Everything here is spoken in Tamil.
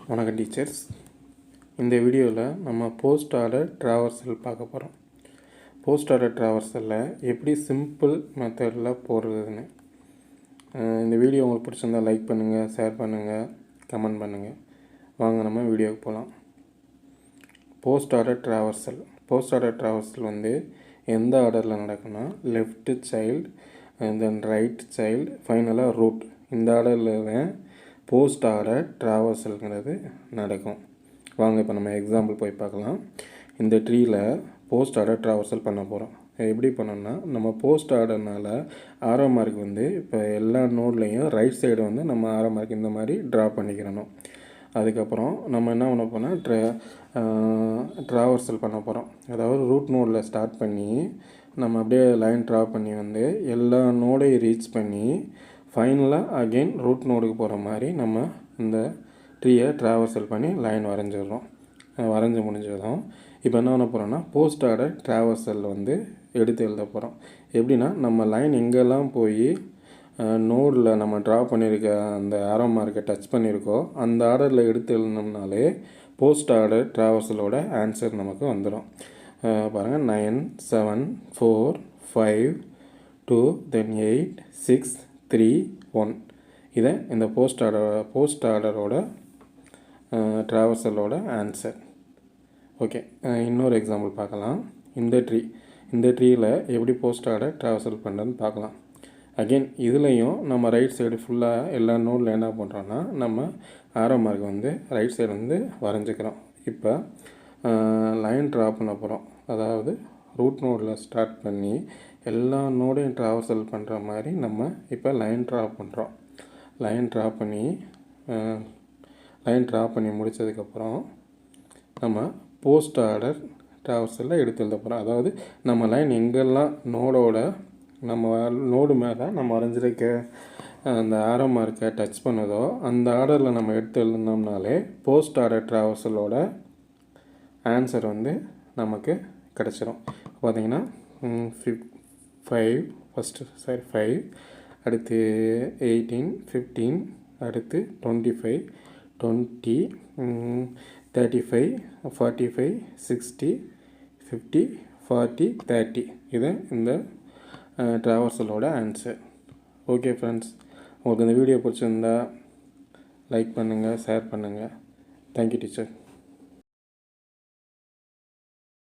வணக்கம் டீச்சர்ஸ். இந்த வீடியோவில் நம்ம போஸ்ட் ஆர்டர் ட்ராவர்சல் பார்க்க போகிறோம். போஸ்ட் ஆர்டர் ட்ராவர்சலில் எப்படி சிம்பிள் மெத்தடில் போடுறதுன்னு. இந்த வீடியோ உங்களுக்கு பிடிச்சிருந்தால் லைக் பண்ணுங்கள், ஷேர் பண்ணுங்கள், கமெண்ட் பண்ணுங்கள். வாங்க நம்ம வீடியோவுக்கு போகலாம். போஸ்ட் ஆர்டர் ட்ராவர்சல் வந்து எந்த ஆர்டரில் நடக்குன்னா லெஃப்ட் சைல்டு, தென் ரைட் சைல்டு, ஃபைனலாக ரூட். இந்த ஆர்டரில் போஸ்ட் ஆர்டர் ட்ராவர்சல்ங்கிறது நடக்கும். வாங்க இப்போ நம்ம எக்ஸாம்பிள் போய் பார்க்கலாம். இந்த ட்ரீயில் போஸ்ட் ஆர்டர் ட்ராவர்சல் பண்ண போகிறோம். எப்படி பண்ணோம்னா, நம்ம போஸ்ட் ஆர்டர்னால் ஆரோ மார்க் வந்து இப்போ எல்லா நோட்லேயும் ரைட் சைடு வந்து நம்ம ஆரோ மார்க் இந்த மாதிரி ட்ரா பண்ணிக்கிறணும். அதுக்கப்புறம் நம்ம என்ன பண்ண போனால் ட்ராவர்சல் பண்ண போகிறோம். அதாவது ரூட் நோடில் ஸ்டார்ட் பண்ணி நம்ம அப்படியே லைன் ட்ரா பண்ணி வந்து எல்லா நோடையும் ரீச் பண்ணி ஃபைனலாக அகெயின் ரூட் நோடுக்கு போகிற மாதிரி நம்ம இந்த ட்ரீயை ட்ராவர்சல் பண்ணி லைன் வரைஞ்சி முடிஞ்சதும் இப்போ என்ன பண்ண போகிறோம்னா போஸ்ட் ஆர்டர் ட்ராவர்சல் வந்து எடுத்து எழுத போகிறோம். எப்படின்னா, நம்ம லைன் எங்கெல்லாம் போய் நோடில் நம்ம ட்ரா பண்ணியிருக்க அந்த ஆரோ மார்க்கை டச் பண்ணியிருக்கோ அந்த ஆர்டரில் எடுத்து எழுதினோம்னாலே போஸ்ட் ஆர்டர் ட்ராவர்சலோட ஆன்சர் நமக்கு வந்துடும். பாருங்கள், 9 7 4 5 2 தென் 8 6 3 1. இதை இந்த போஸ்ட் ஆர்டரோட ட்ராவர்சலோட ஆன்சர். ஓகே, இன்னொரு எக்ஸாம்பிள் பார்க்கலாம். இந்த ட்ரீயில் எப்படி போஸ்ட் ஆர்டர் ட்ராவர்சல் பண்ணுறதுன்னு பார்க்கலாம். அகெயின் இதுலேயும் நம்ம ரைட் சைடு ஃபுல்லாக எல்லா நோடில் என்ன பண்ணுறோன்னா நம்ம ஆரோ மார்க் வந்து ரைட் சைடு வந்து வரைஞ்சிக்கிறோம். இப்போ லைன் ட்ரா பண்ண போகிறோம். அதாவது ரூட் நோடில் ஸ்டார்ட் பண்ணி எல்லா நோடையும் ட்ராவர்சல் பண்ணுற மாதிரி நம்ம இப்போ லைன் ட்ரா பண்ணுறோம். லைன் ட்ரா பண்ணி முடித்ததுக்கப்புறம் நம்ம போஸ்ட் ஆர்டர் ட்ராவர்சலில் எடுத்து எழுத போகிறோம். அதாவது நம்ம லைன் எங்கெல்லாம் நம்ம நோடு மேலே நம்ம வரைஞ்சிருக்க அந்த ஆரோ மார்க்கை டச் பண்ணதோ அந்த ஆர்டரில் நம்ம எடுத்து எழுதினோம்னாலே போஸ்ட் ஆர்டர் ட்ராவர்சலோட ஆன்சர் வந்து நமக்கு கிடச்சிரும். பார்த்திங்கன்னா 5, அடுத்து 18, 15, அடுத்து 25, 20, 35, 45, 60, 50, 40, 30. இது இந்த ட்ராவர்சலோட ஆன்சர். ஓகே ஃப்ரெண்ட்ஸ், உங்களுக்கு இந்த வீடியோ பிடிச்சிருந்தா லைக் பண்ணுங்கள், ஷேர் பண்ணுங்கள். Thank you teacher.